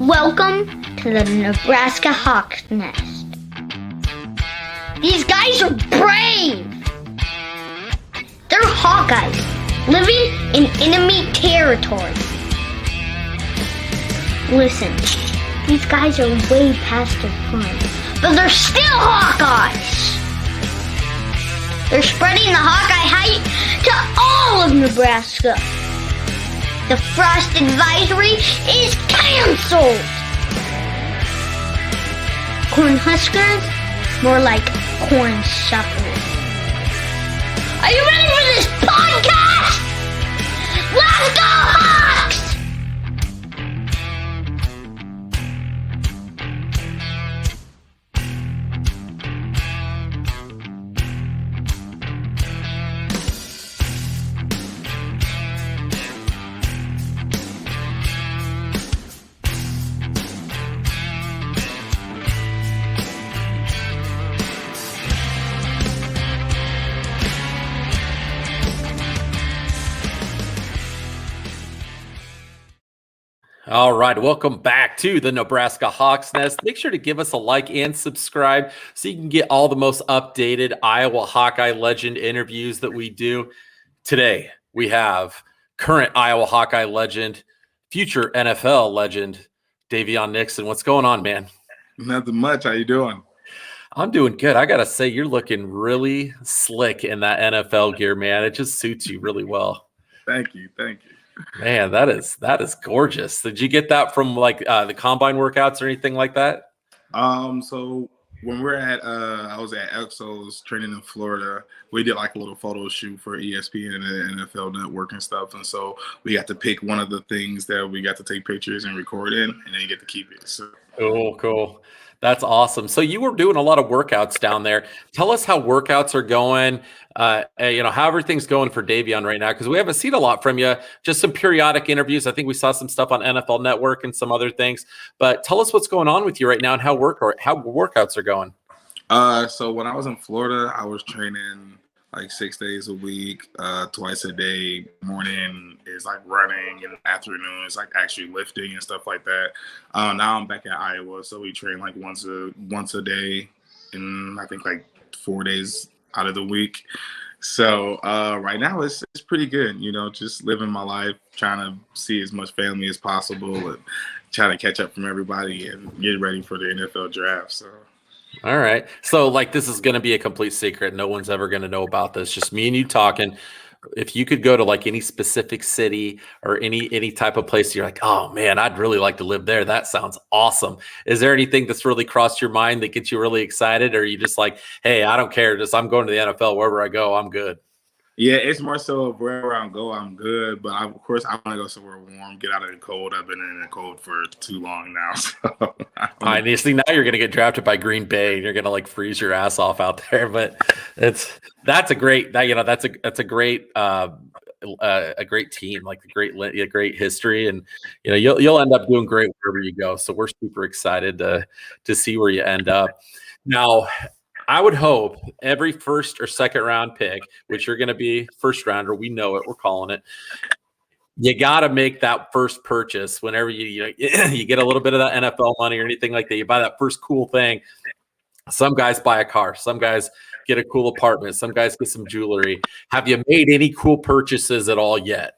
Welcome to the Nebraska Hawk's Nest. These guys are brave. They're Hawkeyes living in enemy territory. Listen, these guys are way past their prime, but they're still Hawkeyes. They're spreading the Hawkeye hype to all of Nebraska. The frost advisory is canceled. Corn Huskers, more like corn suckers. Are you ready for this podcast? Let's go Hawks! All right, welcome back to the Nebraska Hawk's Nest. Make sure to give us a like and subscribe so you can get all the most updated Iowa Hawkeye legend interviews that we do. Today, we have current Iowa Hawkeye legend, future NFL legend, Daviyon Nixon. What's going on, man? Nothing much. How you doing? I'm doing good. I got to say, you're looking really slick in that NFL gear, man. It just suits you really well. Thank you. Man, that is gorgeous. Did you get that from like the combine workouts or anything like that? So when we're at I was at Exos training in Florida, we did like a little photo shoot for ESPN and the NFL Network and stuff. And so we got to pick one of the things that we got to take pictures and record in, and then you get to keep it. So Cool. That's awesome. So you were doing a lot of workouts down there. Tell us how workouts are going. How everything's going for Davion right now, because we haven't seen a lot from you. Just some periodic interviews. I think we saw some stuff on NFL Network and some other things. But tell us what's going on with you right now and how workouts are going. So when I was in Florida, I was training like 6 days a week, twice a day. Morning is like running, and afternoon is like actually lifting and stuff like that. Now I'm back at Iowa, so we train like once a day, and I think like 4 days out of the week. So right now it's pretty good. Just living my life, trying to see as much family as possible, and trying to catch up from everybody and get ready for the NFL draft. So. All right. So like this is going to be a complete secret. No one's ever going to know about this. Just me and you talking. If you could go to like any specific city or any type of place, you're like, oh man, I'd really like to live there. That sounds awesome. Is there anything that's really crossed your mind that gets you really excited? Or are you just like, hey, I don't care. I'm going to the NFL. Wherever I go, I'm good. Yeah, it's more so of wherever I go, I'm good. But of course, I want to go somewhere warm, get out of the cold. I've been in the cold for too long now. So I see now you're going to get drafted by Green Bay and you're going to like freeze your ass off out there. But that's a great team, like a great history, and you'll end up doing great wherever you go. So we're super excited to see where you end up. Now, I would hope every first or second round pick, which you're going to be first rounder, we know it, we're calling it. You got to make that first purchase whenever you get a little bit of that NFL money or anything like that. You buy that first cool thing. Some guys buy a car. Some guys get a cool apartment. Some guys get some jewelry. Have you made any cool purchases at all yet?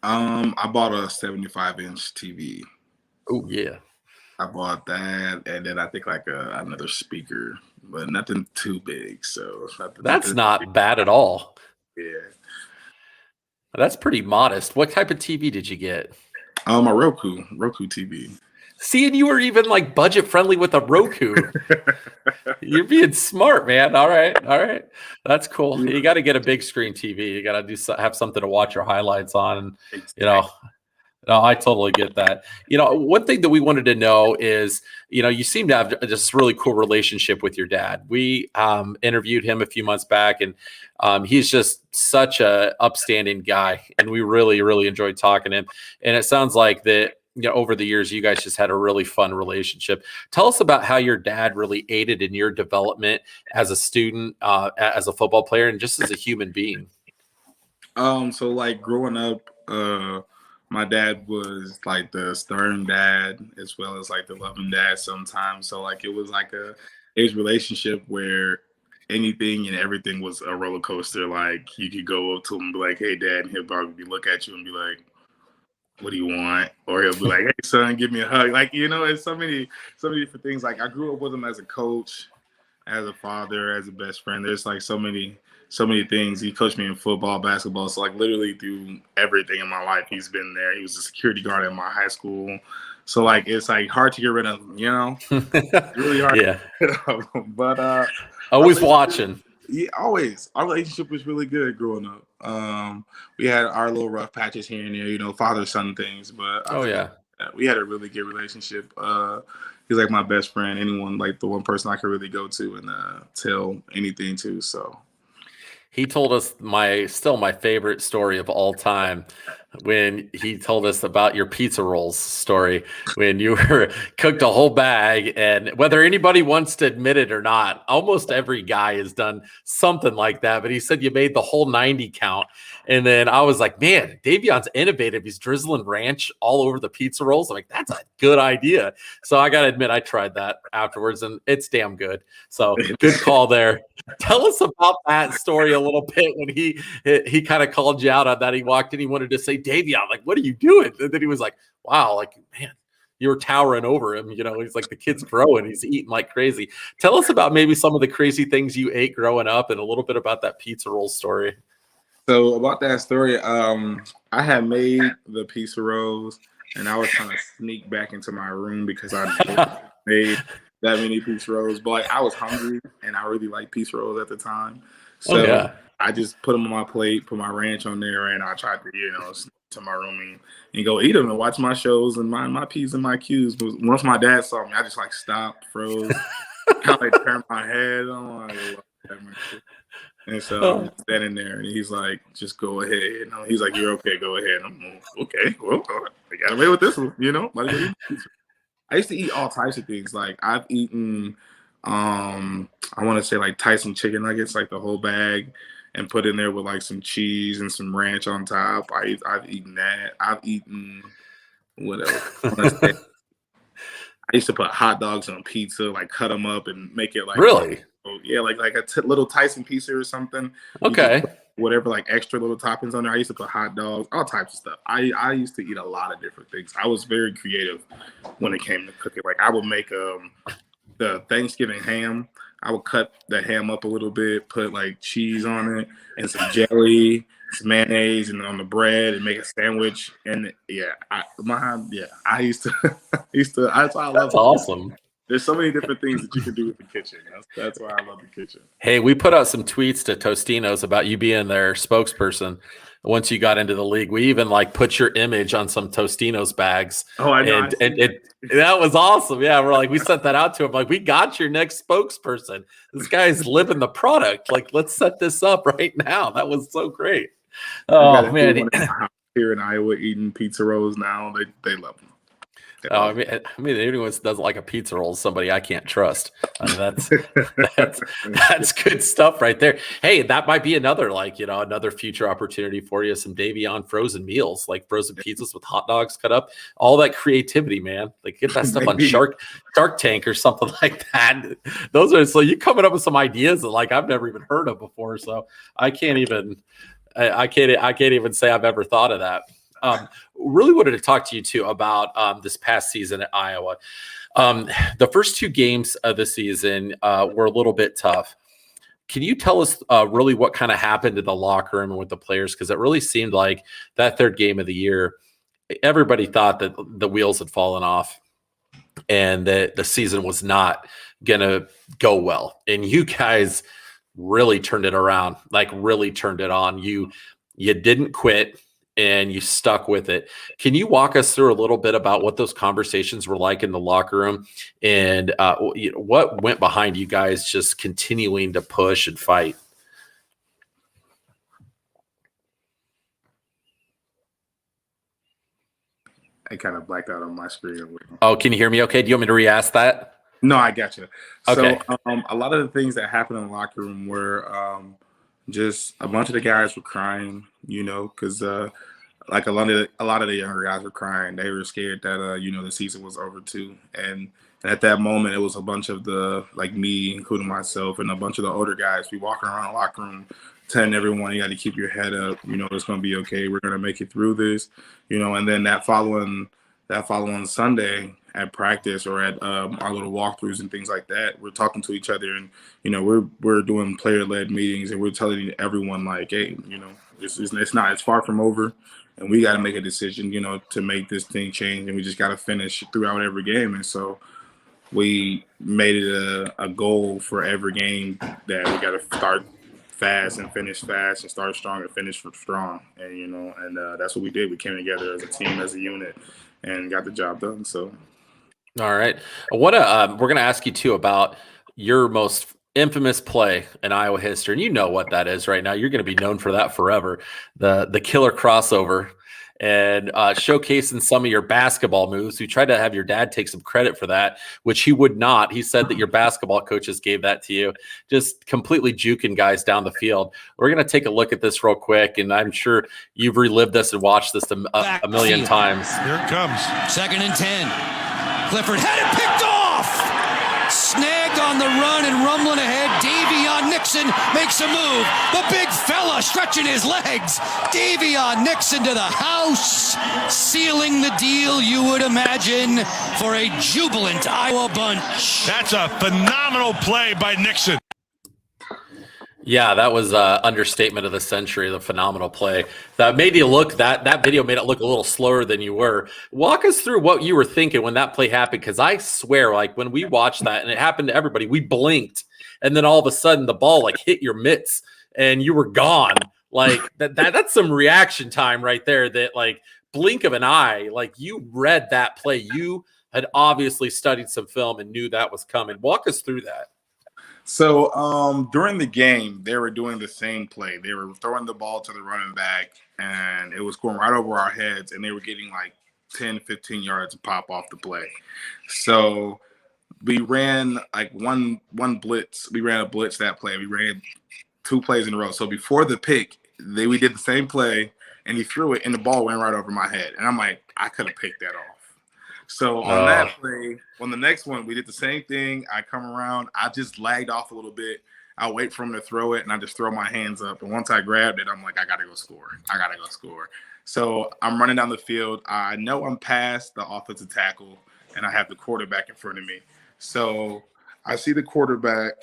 I bought a 75-inch TV. Oh, yeah. I bought that, and then I think like another speaker, but nothing too big. So that's not bad at all. Yeah, that's pretty modest. What type of TV did you get? A Roku TV. See, and you were even like budget friendly with a Roku. You're being smart, man. All right, that's cool. You got to get a big screen TV. You got to have something to watch your highlights on, and No, I totally get that. One thing that we wanted to know is, you seem to have this really cool relationship with your dad. We interviewed him a few months back, and he's just such a upstanding guy, and we really, really enjoyed talking to him. And it sounds like that, over the years, you guys just had a really fun relationship. Tell us about how your dad really aided in your development as a student, as a football player, and just as a human being. So like growing up, my dad was like the stern dad as well as like the loving dad sometimes. So like it was like a age relationship where anything and everything was a roller coaster. Like you could go up to him and be like, "Hey, dad," and he'll probably look at you and be like, "What do you want?" Or he'll be like, "Hey, son, give me a hug." Like, it's so many different things. Like I grew up with him as a coach, as a father, as a best friend. There's like so many things. He coached me in football, basketball. So like literally through everything in my life, he's been there. He was a security guard at my high school. So like it's like hard to get rid of him, It's really hard Yeah. to get rid of him. But Always watching. yeah, always. Our relationship was really good growing up. We had our little rough patches here and there, father-son things, but Oh yeah. we had a really good relationship. He's like my best friend, anyone, like the one person I could really go to and tell anything to. So He told us my favorite story of all time when he told us about your pizza rolls story when you were cooked a whole bag. And whether anybody wants to admit it or not, almost every guy has done something like that. But he said you made the whole 90 count. And then I was like, man, Davion's innovative. He's drizzling ranch all over the pizza rolls. I'm like, that's a good idea. So I got to admit, I tried that afterwards and it's damn good. So good call there. Tell us about that story a little bit when he kind of called you out on that. He walked in, he wanted to say, Davion, like, what are you doing? And then he was like, wow, like, man, you were towering over him. He's like, the kid's growing. He's eating like crazy. Tell us about maybe some of the crazy things you ate growing up and a little bit about that pizza roll story. So about that story, I had made the pizza rolls and I was trying to sneak back into my room because I made that many pizza rolls. But like, I was hungry and I really liked pizza rolls at the time. So I just put them on my plate, put my ranch on there, and I tried to, sneak to my room and go eat them and watch my shows and mind my P's and my Q's. But once my dad saw me, I just like stopped, froze, kind of like turned my head on. And so I'm standing there, and he's like, "Just go ahead." He's like, "You're okay. Go ahead." I'm like, okay. Well, I got away with this one, I used to eat all types of things. Like I've eaten, I want to say like Tyson chicken nuggets, like the whole bag, and put in there with like some cheese and some ranch on top. I've eaten that. I've eaten what else? I used to put hot dogs on pizza, like cut them up and make it like really. Yeah, like a little Tyson pizza or something. Okay. Whatever, like extra little toppings on there. I used to put hot dogs, all types of stuff. I used to eat a lot of different things. I was very creative when it came to cooking. Like I would make the Thanksgiving ham. I would cut the ham up a little bit, put like cheese on it and some jelly, some mayonnaise, and on the bread and make a sandwich. And I used to that's why I love That's awesome. There's so many different things that you can do with the kitchen. That's why I love the kitchen. Hey, we put out some tweets to Tostinos about you being their spokesperson once you got into the league. We even like put your image on some Tostinos bags. Oh, I know. And that was awesome. Yeah, we're like, we sent that out to him. Like, we got your next spokesperson. This guy's living the product. Like, let's set this up right now. That was so great. Oh man, here in Iowa eating pizza rolls now. They love them. I mean, anyone who doesn't like a pizza roll is somebody I can't trust. I mean, that's good stuff right there. Hey, that might be another another future opportunity for you. Some Davion frozen meals, like frozen pizzas with hot dogs cut up. All that creativity, man. Like get that stuff on Shark Tank or something like that. Those are so you coming up with some ideas that like I've never even heard of before. So I can't even say I've ever thought of that. Really wanted to talk to you too about this past season at Iowa. The first two games of the season were a little bit tough. Can you tell us really what kind of happened in the locker room and with the players? Because it really seemed like that third game of the year, everybody thought that the wheels had fallen off and that the season was not going to go well. And you guys really turned it around, like really turned it on. You didn't quit. And you stuck with it. Can you walk us through a little bit about what those conversations were like in the locker room and what went behind you guys just continuing to push and fight? I kind of blacked out on my screen. Oh, can you hear me okay? Do you want me to re-ask that? No, I got you. Okay. So a lot of the things that happened in the locker room were just a bunch of the guys were crying, because like a lot of the younger guys were crying. They were scared that the season was over too. And at that moment, it was a bunch of me, including myself, and a bunch of the older guys. We walking around the locker room, telling everyone, you got to keep your head up. It's going to be okay. We're going to make it through this. And then that following Sunday at practice or at our little walkthroughs and things like that, we're talking to each other, and we're doing player-led meetings, and we're telling everyone like, hey, it's far from over, and we got to make a decision, to make this thing change, and we just got to finish throughout every game. And so we made it a goal for every game that we got to start fast and finish fast, and start strong and finish strong. And that's what we did. We came together as a team, as a unit, and got the job done. So, all right, we're going to ask you too about your most infamous play in Iowa history, and you know what that is right now. You're going to be known for that forever. The killer crossover. And showcasing some of your basketball moves. We tried to have your dad take some credit for that, which he would not. He said that your basketball coaches gave that to you, just completely juking guys down the field. We're going to take a look at this real quick, and I'm sure you've relived this and watched this a million times. Here it comes. 2nd and 10. Clifford had it picked off. Snagged on the run and rumbling ahead. Daviyon Nixon makes a move. The big fella stretching his legs. Daviyon Nixon to the house, sealing the deal, you would imagine, for a jubilant Iowa bunch. That's a phenomenal play by Nixon. Yeah, that was understatement of the century, the phenomenal play. That made you look, that video made it look a little slower than you were. Walk us through what you were thinking when that play happened, because I swear, like, when we watched that, and it happened to everybody, we blinked, and then all of a sudden the ball, like, hit your mitts, and you were gone. Like, that's some reaction time right there, that, like, blink of an eye, like, you read that play. You had obviously studied some film and knew that was coming. Walk us through that. So during the game, they were doing the same play. They were throwing the ball to the running back, and it was going right over our heads, and they were getting like 10, 15 yards to pop off the play. So we ran like one blitz. We ran a blitz that play. We ran 2 plays in a row. So before the pick, we did the same play, and he threw it, and the ball went right over my head. And I'm like, I could have picked that off. So on that play, on the next one, we did the same thing. I come around. I just lagged off a little bit. I wait for him to throw it, and I just throw my hands up. And once I grabbed it, I'm like, I got to go score. So I'm running down the field. I know I'm past the offensive tackle, and I have the quarterback in front of me. So I see the quarterback,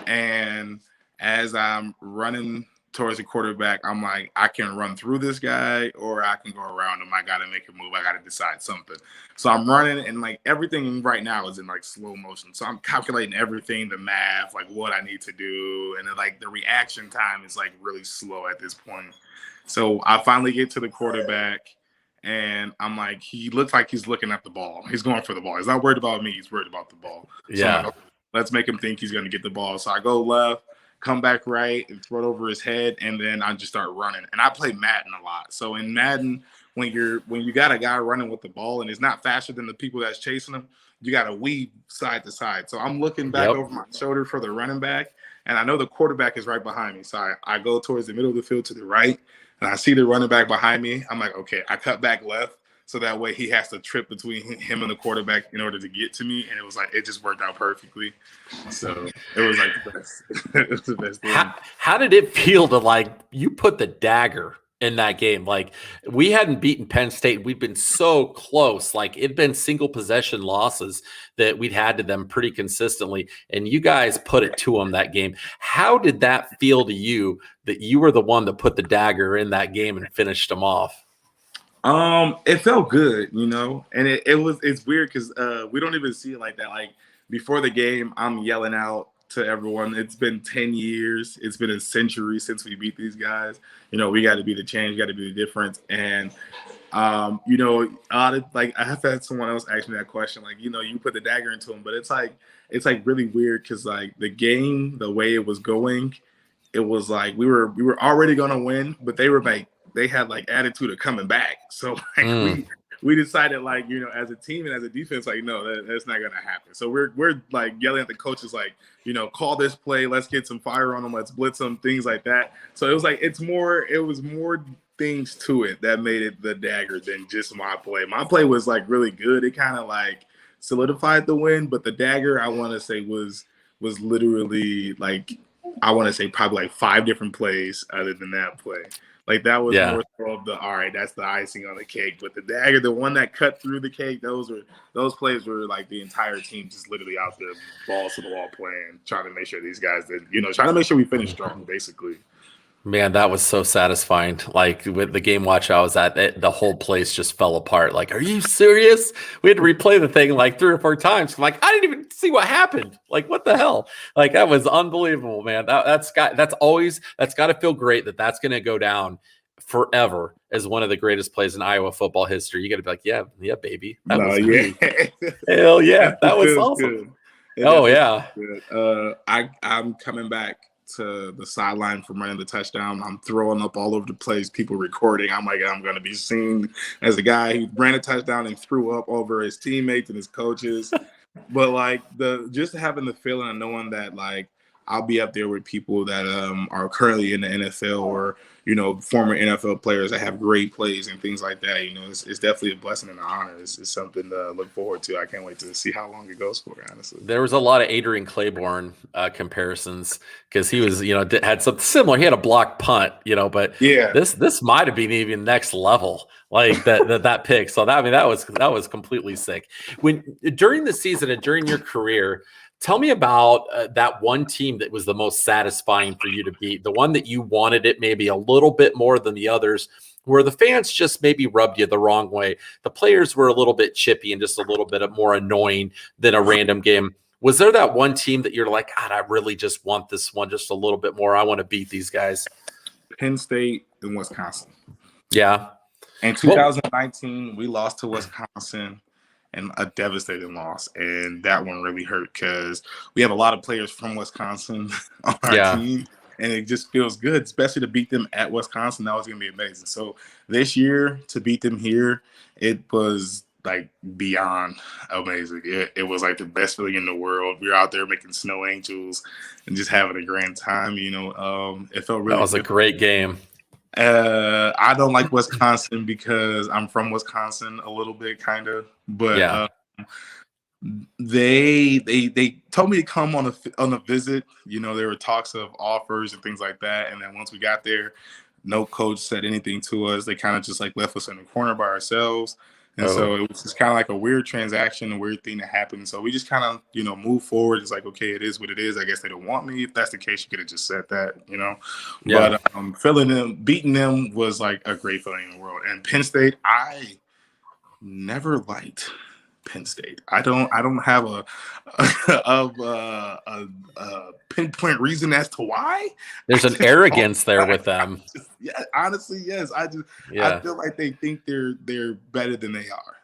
and as I'm running towards the quarterback, I'm like, I can run through this guy or I can go around him. I got to make a move. I got to decide something. So I'm running, and like everything right now is in like slow motion. So I'm calculating everything, the math, like what I need to do. And then like the reaction time is like really slow at this point. So I finally get to the quarterback, and I'm like, he looks like he's looking at the ball. He's going for the ball. He's not worried about me. He's worried about the ball. So Yeah. I'm like, let's make him think he's going to get the ball. So I go left, come back right, and throw it over his head, and then I just start running. And I play Madden a lot. So in Madden, when you got a guy running with the ball and it's not faster than the people that's chasing him, you got to weave side to side. So I'm looking back over my shoulder for the running back, and I know the quarterback is right behind me. So I go towards the middle of the field to the right, and I see the running back behind me. I'm like, okay, I cut back left, so that way he has to trip between him and the quarterback in order to get to me. And it was like, it just worked out perfectly. So it was like the best. It was the best thing. How did it feel to, like, you put the dagger in that game? Like, we hadn't beaten Penn State. We'd been so close. Like, it'd been single possession losses that we'd had to them pretty consistently. And you guys put it to them that game. How did that feel to you, that you were the one that put the dagger in that game and finished them off? It felt good, and it's weird because we don't even see it like that. Like, before the game, I'm yelling out to everyone, it's been 10 years, it's been a century since we beat these guys. We got to be the change, got to be the difference. And I have had someone else ask me that question, like, you put the dagger into them, but it's like really weird because like the game, the way it was going, it was like we were already gonna win, but they were like, they had like attitude of coming back. So like we decided, like, as a team and as a defense, like, no, that's not gonna happen. So we're like yelling at the coaches, like, call this play, let's get some fire on them, let's blitz them, things like that. So it was like it was more things to it that made it the dagger than just my play. My play was like really good. It kind of like solidified the win, but the dagger I want to say was literally like I want to say probably like 5 different plays other than that play. Like that was more so of the all right, that's the icing on the cake. But the dagger, the one that cut through the cake, those plays were like the entire team just literally out there balls to the wall playing, trying to make sure these guys did, trying to make sure we finished strong, basically. Man, that was so satisfying. Like with the game watch I was at, the whole place just fell apart. Like, are you serious? We had to replay the thing like 3 or 4 times. I'm like, I didn't even see what happened. Like, what the hell? Like, that was unbelievable, man. That's got to feel great that's going to go down forever as one of the greatest plays in Iowa football history. You got to be like, yeah, baby. That was me. Hell yeah, that was awesome. Good. I'm coming back to the sideline from running the touchdown. I'm throwing up all over the place, people recording. I'm like, I'm going to be seen as a guy who ran a touchdown and threw up over his teammates and his coaches. But like just having the feeling of knowing that like I'll be up there with people that are currently in the NFL or, former NFL players that have great plays and things like that. It's definitely a blessing and an honor. It's something to look forward to. I can't wait to see how long it goes for, honestly. There was a lot of Adrian Claiborne comparisons because he was, had something similar. He had a blocked punt, but this might have been even next level, like that pick. So that was completely sick. When during the season and during your career, tell me about that one team that was the most satisfying for you to beat, the one that you wanted it maybe a little bit more than the others, where the fans just maybe rubbed you the wrong way. The players were a little bit chippy and just a little bit more annoying than a random game. Was there that one team that you're like, God, I really just want this one just a little bit more. I want to beat these guys. Penn State and Wisconsin. Yeah. In 2019, we lost to Wisconsin. And a devastating loss. And that one really hurt because we have a lot of players from Wisconsin on our team. And it just feels good, especially to beat them at Wisconsin. That was going to be amazing. So this year, to beat them here, it was like beyond amazing. It was like the best feeling in the world. We were out there making snow angels and just having a grand time. It felt really That was good. A great game. I don't like Wisconsin because I'm from Wisconsin a little bit, kind of. But they told me to come on a visit. There were talks of offers and things like that. And then once we got there, no coach said anything to us. They kind of just like left us in the corner by ourselves. And so it was just kind of like a weird transaction, a weird thing that happened. So we just kind of, moved forward. It's like, okay, it is what it is. I guess they don't want me. If that's the case, you could have just said that, Yeah. But beating them was like a great feeling in the world. And Penn State, I never liked Penn State. I don't have a pinpoint reason as to why. There's an arrogance there with them. Honestly, yes. I feel like they think they're better than they are.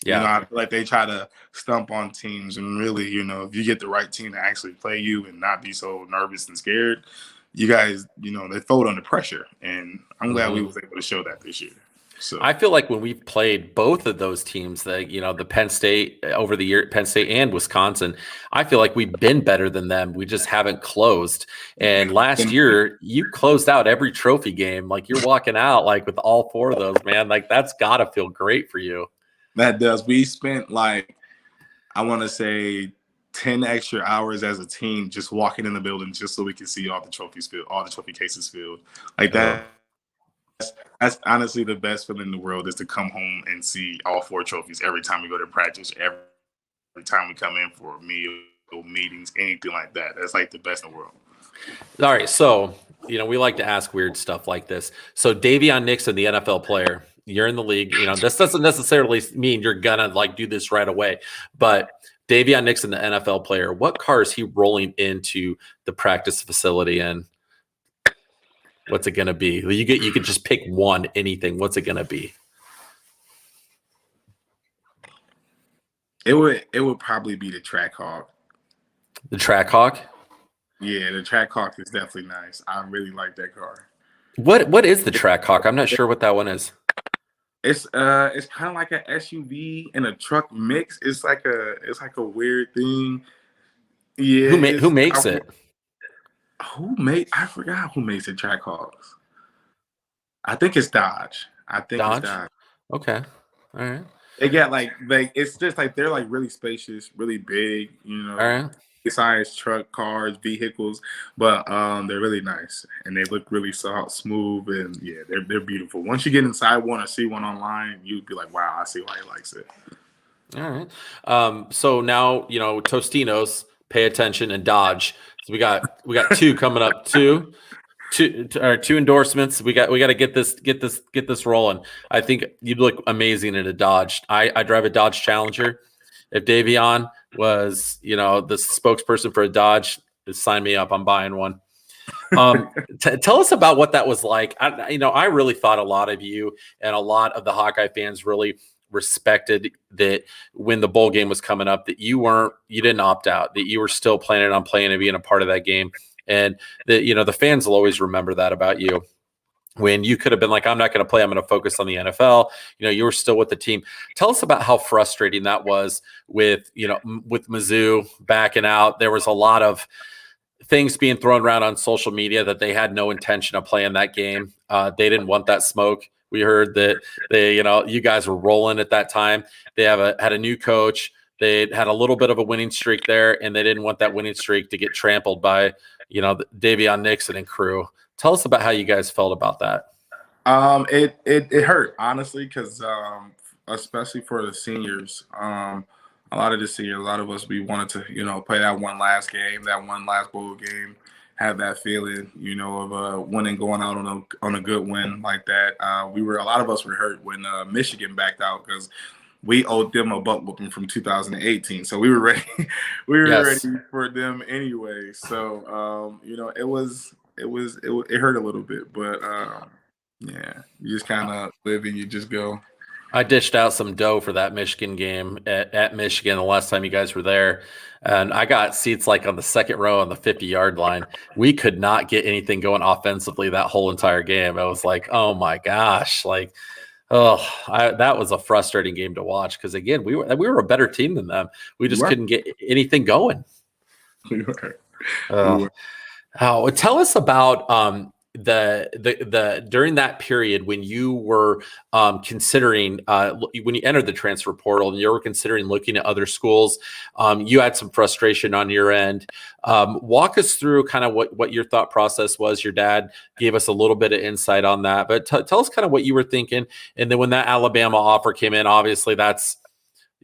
Yeah. I feel like they try to stump on teams, and really, if you get the right team to actually play you and not be so nervous and scared, you guys, they fold under pressure. And I'm glad we was able to show that this year. So I feel like when we played both of those teams, the Penn State over the year, Penn State and Wisconsin, I feel like we've been better than them. We just haven't closed. And last year, you closed out every trophy game. Like you're walking out like with all 4 of those, man. Like that's got to feel great for you. That does. We spent like, I want to say 10 extra hours as a team just walking in the building just so we can see all the trophies filled, all the trophy cases filled. Like that. That's honestly the best feeling in the world is to come home and see all 4 trophies every time we go to practice, every time we come in for a meal, meetings, anything like that. That's like the best in the world. All right. So, we like to ask weird stuff like this. So Daviyon Nixon, the NFL player, you're in the league. This doesn't necessarily mean you're going to like do this right away, but Daviyon Nixon, the NFL player, what car is he rolling into the practice facility in? What's it going to be? You could just pick one, anything. What's it going to be? It would probably be the Trackhawk. The Trackhawk? Yeah, the Trackhawk is definitely nice. I really like that car. What is the Trackhawk? I'm not sure what that one is. It's kind of like an SUV and a truck mix. It's like a weird thing. Yeah. Who makes it? I forgot who makes the Trackhawks. I think it's Dodge. I think it's Dodge? Dodge. Okay. All right. They got like it's just like they're like really spacious, really big, All right. size truck, cars, vehicles, but they're really nice and they look really soft, smooth, and yeah, they're beautiful. Once you get inside one or see one online, you'd be like, wow, I see why he likes it. All right. So now Tostinos, pay attention, and Dodge. So we got two coming up. Two endorsements. We got to get this rolling. I think you'd look amazing in a Dodge. I drive a Dodge Challenger. If Davion was the spokesperson for a Dodge, sign me up. I'm buying one. Tell us about what that was like. I really thought a lot of you and a lot of the Hawkeye fans really respected that when the bowl game was coming up, that you didn't opt out, that you were still planning on playing and being a part of that game. And the fans will always remember that about you. When you could have been like, I'm not going to play, I'm going to focus on the NFL. You were still with the team. Tell us about how frustrating that was with Mizzou backing out. There was a lot of things being thrown around on social media that they had no intention of playing that game. They didn't want that smoke. We heard that you guys were rolling at that time. They had a new coach. They had a little bit of a winning streak there, and they didn't want that winning streak to get trampled by Daviyon Nixon and crew. Tell us about how you guys felt about that. It hurt, honestly, because especially for the seniors, a lot of us, we wanted to play that one last game, that one last bowl game, have that feeling of winning, going out on a good win like that. A lot of us were hurt when Michigan backed out because we owed them a butt whooping from 2018, so we were ready. Ready for them anyway. So it hurt a little bit, but yeah, you just kind of live and you just go. I dished out some dough for that Michigan game at Michigan the last time you guys were there, and I got seats like on the second row on the 50-yard line. We could not get anything going offensively that whole entire game. I was like, oh my gosh, that was a frustrating game to watch because again, we were a better team than them. We just couldn't get anything going. We were. Tell us about the during that period when you were considering when you entered the transfer portal and you were considering looking at other schools. You had some frustration on your end. Walk us through kind of what your thought process was. Your dad gave us a little bit of insight on that, but tell us kind of what you were thinking. And then when that Alabama offer came in, obviously that's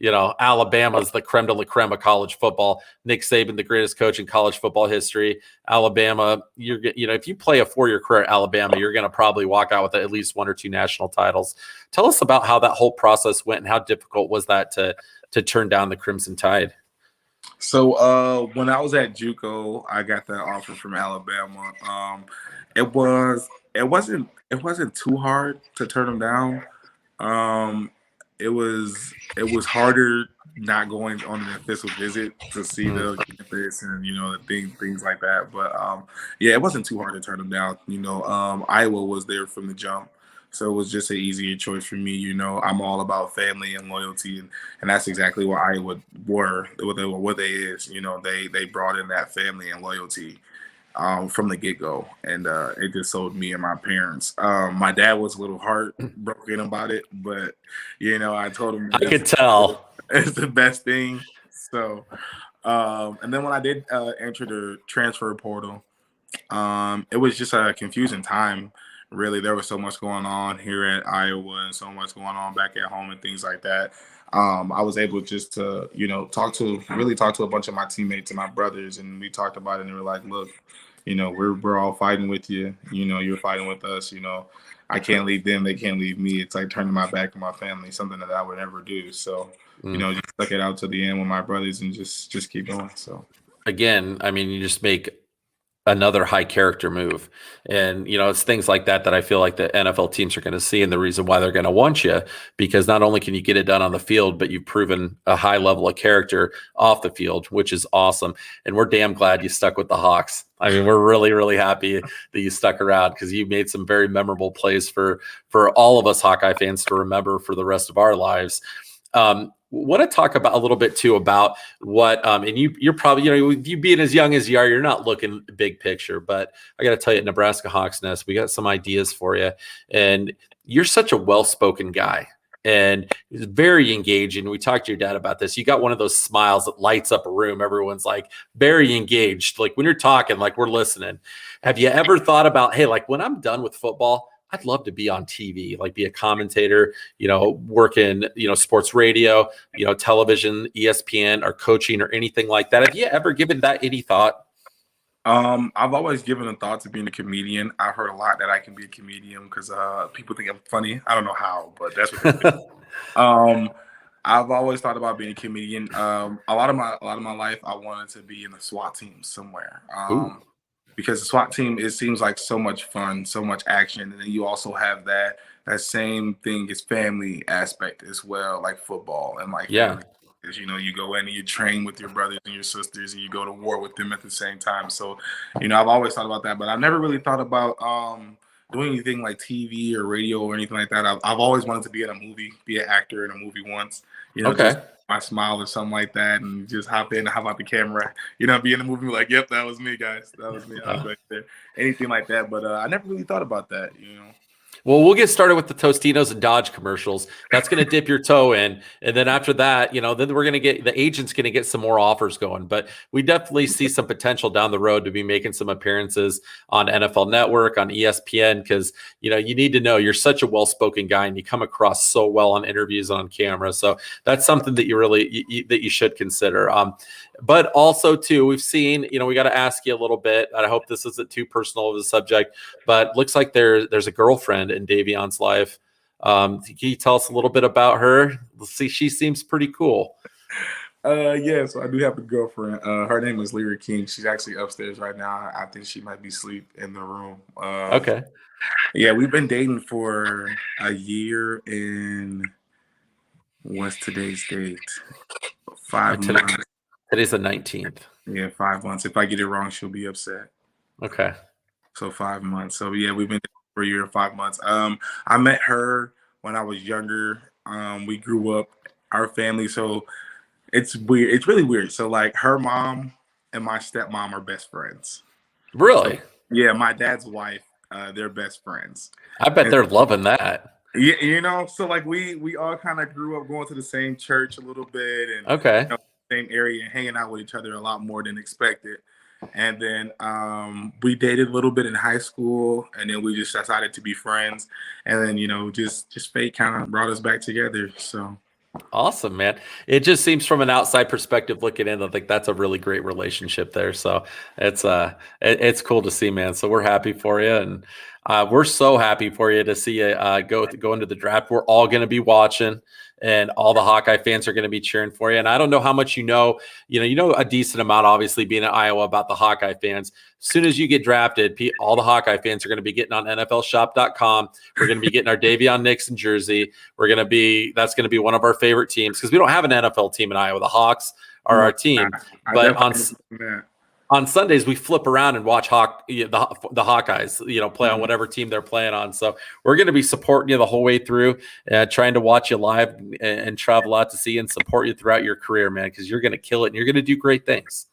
Alabama's the creme de la creme of college football. Nick Saban, the greatest coach in college football history. Alabama, if you play a 4-year career at Alabama, you're going to probably walk out with at least 1 or 2 national titles. Tell us about how that whole process went and how difficult was that to turn down the Crimson Tide. So when I was at JUCO, I got that offer from Alabama. It wasn't too hard to turn them down. It was harder not going on an official visit to see the campus and things like that. But yeah, it wasn't too hard to turn them down. Iowa was there from the jump, so it was just an easier choice for me. I'm all about family and loyalty, and that's exactly what Iowa were. What they is. They brought in that family and loyalty from the get-go, and it just sold me and my parents. My dad was a little heartbroken about it, but I told him I could tell it's the best thing. So and then when I did enter the transfer portal, it was just a confusing time. Really, there was so much going on here at Iowa and so much going on back at home and things like that. I was able just to talk to a bunch of my teammates and my brothers, and we talked about it, and they were like, look, we're all fighting with you. You're fighting with us. I can't leave them. They can't leave me. It's like turning my back on my family, something that I would never do. So, just stuck it out to the end with my brothers and just keep going. So, again, I mean, you just make another high character move. And, it's things like that I feel like the NFL teams are going to see, and the reason why they're going to want you, because not only can you get it done on the field, but you've proven a high level of character off the field, which is awesome. And we're damn glad you stuck with the Hawks. I mean, we're really, really happy that you stuck around because you made some very memorable plays for all of us Hawkeye fans to remember for the rest of our lives. want to talk about a little bit too about what and you're probably, you being as young as you are, you're not looking big picture, but I got to tell you, at Nebraska Hawks Nest, we got some ideas for you, and you're such a well-spoken guy and it's very engaging. We talked to your dad about this. You got one of those smiles that lights up a room. Everyone's like very engaged. Like when you're talking, like we're listening. Have you ever thought about, hey, like when I'm done with football, I'd love to be on TV, like be a commentator, work in, sports radio, television, ESPN, or coaching or anything like that. Have you ever given that any thought? I've always given a thought to being a comedian. I've heard a lot that I can be a comedian because people think I'm funny. I don't know how, but that's what they think. I've always thought about being a comedian. A lot of my life, I wanted to be in the SWAT team somewhere. Because the SWAT team, it seems like so much fun, so much action, and then you also have that same thing as family aspect as well, like football and like family. You go in and you train with your brothers and your sisters, and you go to war with them at the same time. So, I've always thought about that, but I never really thought about doing anything like TV or radio or anything like that. I've always wanted to be in a movie, be an actor in a movie once. Just my smile or something like that, and just hop in and hop out the camera. Be in a movie like, yep, that was me, guys. That was me. I was right there. Anything like that, but I never really thought about that. Well, we'll get started with the Tostinos and Dodge commercials. That's going to dip your toe in. And then after that, then we're going to get the agent's going to get some more offers going. But we definitely see some potential down the road to be making some appearances on NFL Network, on ESPN, because, you need to know you're such a well-spoken guy and you come across so well on interviews on camera. So that's something that you should consider. But also, too, we've seen, we got to ask you a little bit. I hope this isn't too personal of a subject, but looks like there's a girlfriend in Davion's life. Can you tell us a little bit about her? Let's see. She seems pretty cool. Yeah, so I do have a girlfriend. Her name is Lyra King. She's actually upstairs right now. I think she might be asleep in the room. Okay. Yeah, we've been dating for a year and what's today's date? 5 months. Today's the 19th. Yeah, 5 months. If I get it wrong, she'll be upset. Okay. So 5 months. So yeah, we've been dating for a year and 5 months. I met her when I was younger. We grew up, our family. So it's weird. It's really weird. So like her mom and my stepmom are best friends. Really? So, yeah, my dad's wife, they're best friends. I bet they're loving that. Yeah, so like we all kind of grew up going to the same church a little bit, and okay, same area, and hanging out with each other a lot more than expected. And then we dated a little bit in high school, and then we just decided to be friends. And then just fate kind of brought us back together. So awesome, man. It just seems from an outside perspective looking in, I think that's a really great relationship there. So it's cool to see, man. So we're happy for you, and we're so happy for you to see you go into the draft. We're all going to be watching, and all the Hawkeye fans are going to be cheering for you. And I don't know how much you know a decent amount, obviously, being in Iowa, about the Hawkeye fans. As soon as you get drafted, all the Hawkeye fans are going to be getting on NFLshop.com. We're going to be getting our Davion Nixon jersey. That's going to be one of our favorite teams, because we don't have an NFL team in Iowa. The Hawks are our team. But on Sundays, we flip around and watch the Hawkeyes, play on whatever team they're playing on. So we're going to be supporting you the whole way through, trying to watch you live and travel out to see you and support you throughout your career, man, because you're going to kill it and you're going to do great things.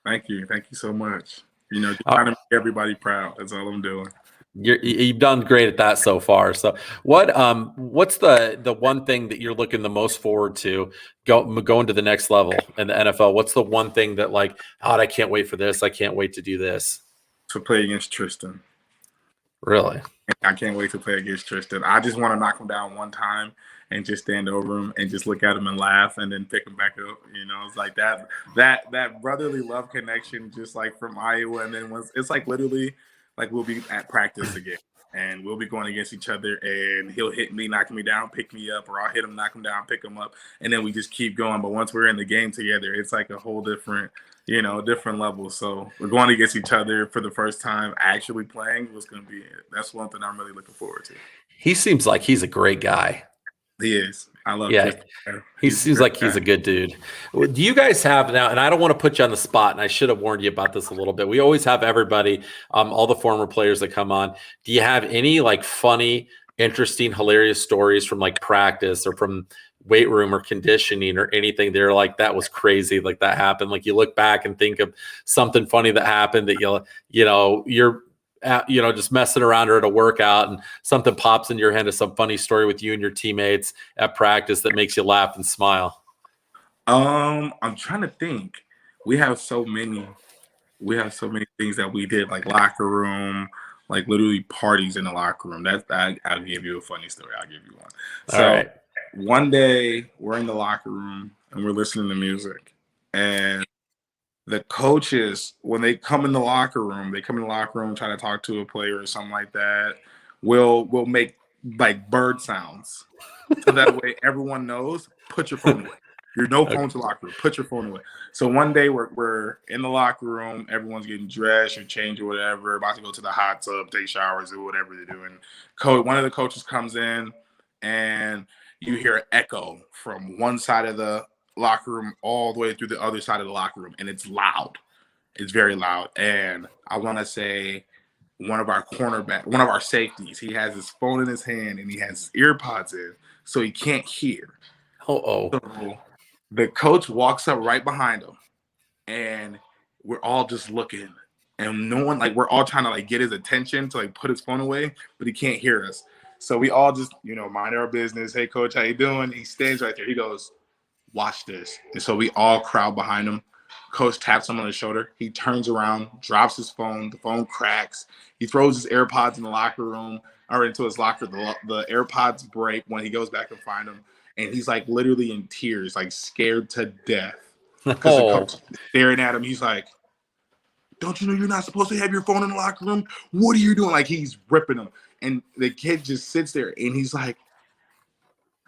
Thank you. Thank you so much. Just trying to make everybody proud. That's all I'm doing. You've done great at that so far. So what's the one thing that you're looking the most forward to going to the next level in the NFL? What's the one thing that I can't wait for this. I can't wait to do this. To play against Tristan. Really? I can't wait to play against Tristan. I just want to knock him down one time and just stand over him and just look at him and laugh and then pick him back up. It's like that brotherly love connection, just like from Iowa. And then it's like literally like we'll be at practice again and we'll be going against each other, and he'll hit me, knock me down, pick me up, or I'll hit him, knock him down, pick him up. And then we just keep going. But once we're in the game together, it's like a whole different, different level. So we're going against each other for the first time, actually playing. That's one thing I'm really looking forward to. He seems like he's a great guy. He is. I love him. He seems like he's a good dude. Do you guys have now, and I don't want to put you on the spot, and I should have warned you about this a little bit. We always have everybody, all the former players that come on. Do you have any funny interesting, hilarious stories from like practice or from weight room or conditioning or anything? They're like, that was crazy. Like that happened. Like you look back and think of something funny that happened that you're just messing around or at a workout and something pops in your head of some funny story with you and your teammates at practice that makes you laugh and smile. I'm trying to think. We have so many things that we did, like locker room, like literally parties in the locker room. I'll give you a funny story. I'll give you one. All So right. one day we're in the locker room and we're listening to music, and the coaches, when they come in the locker room, try to talk to a player or something like that, will make like bird sounds. So that way everyone knows, put your phone away. You're no phone to locker room. Put your phone away. So one day we're in the locker room, everyone's getting dressed or changed or whatever, about to go to the hot tub, take showers or whatever they're doing. One of the coaches comes in and you hear an echo from one side of the locker room all the way through the other side of the locker room, and it's loud. It's very loud. And I want to say one of our safeties, he has his phone in his hand and he has his ear pods in, so he can't hear. So the coach walks up right behind him, and we're all just looking, and no one, like, we're all trying to like get his attention to like put his phone away, but he can't hear us. So we all just, mind our business. Hey, coach, how you doing? He stands right there. He goes, watch this. And so we all crowd behind him. Coach taps him on the shoulder. He turns around, drops his phone. The phone cracks. He throws his AirPods in the locker room or into his locker. The AirPods break when he goes back and find them. And he's like literally in tears, like scared to death. Because the coach is staring at him. He's like, don't you know you're not supposed to have your phone in the locker room? What are you doing? Like, he's ripping him. And the kid just sits there and he's like,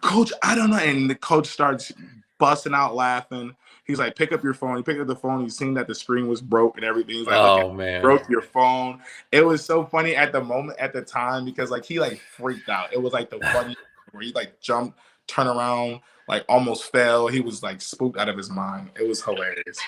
Coach, I don't know. And the coach starts busting out laughing. He's like, pick up your phone. He picked up the phone. He's seen that the screen was broke and everything. He's like, oh, man, broke your phone. It was so funny at the time, because like he like freaked out. It was like the funny where he like jumped, turned around, like almost fell. He was like spooked out of his mind. It was hilarious.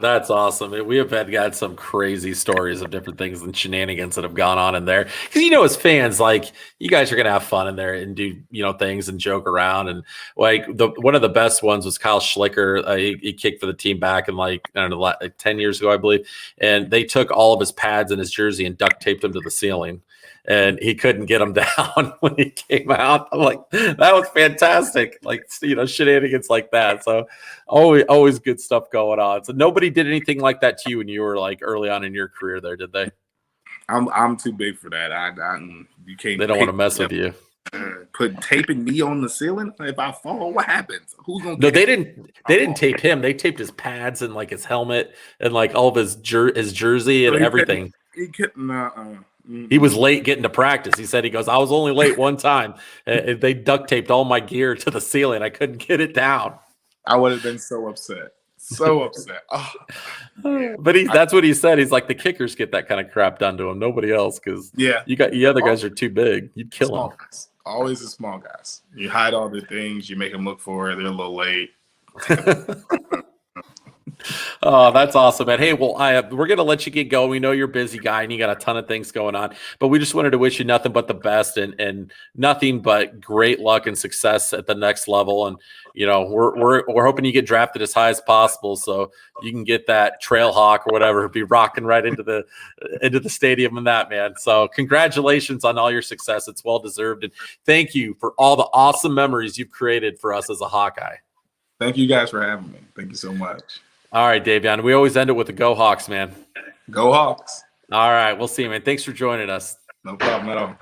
That's awesome. We have got some crazy stories of different things and shenanigans that have gone on in there. Because as fans, like, you guys are gonna have fun in there and do things and joke around. And like one of the best ones was Kyle Schlicker. He kicked for the team back in like 10 years ago, I believe. And they took all of his pads and his jersey and duct taped them to the ceiling. And he couldn't get them down when he came out. I'm like, that was fantastic. Like, shenanigans like that. So always good stuff going on. So nobody did anything like that to you when you were like early on in your career there, did they? I'm too big for that. You can't. They don't want to mess with you. Put taping me on the ceiling. If I fall, what happens? Who's gonna? No, they didn't tape him. They taped his pads and like his helmet and like all of his jersey and everything. He couldn't. He was late getting to practice. He said, I was only late one time. They duct taped all my gear to the ceiling. I couldn't get it down. I would have been so upset. So upset. Oh. But that's what he said. He's like, the kickers get that kind of crap done to him. Nobody else, because the other guys are too big. You'd kill them. Guys. Always the small guys. You hide all the things. You make them look for it. They're a little late. Oh, that's awesome, man. Hey, well, we're going to let you get going. We know you're a busy guy and you got a ton of things going on, but we just wanted to wish you nothing but the best and nothing but great luck and success at the next level. And, we're hoping you get drafted as high as possible so you can get that trail hawk or whatever, be rocking right into the stadium and that, man. So congratulations on all your success. It's well deserved. And thank you for all the awesome memories you've created for us as a Hawkeye. Thank you guys for having me. Thank you so much. All right, Davion. We always end it with the Go Hawks, man. Go Hawks. All right. We'll see you, man. Thanks for joining us. No problem at all.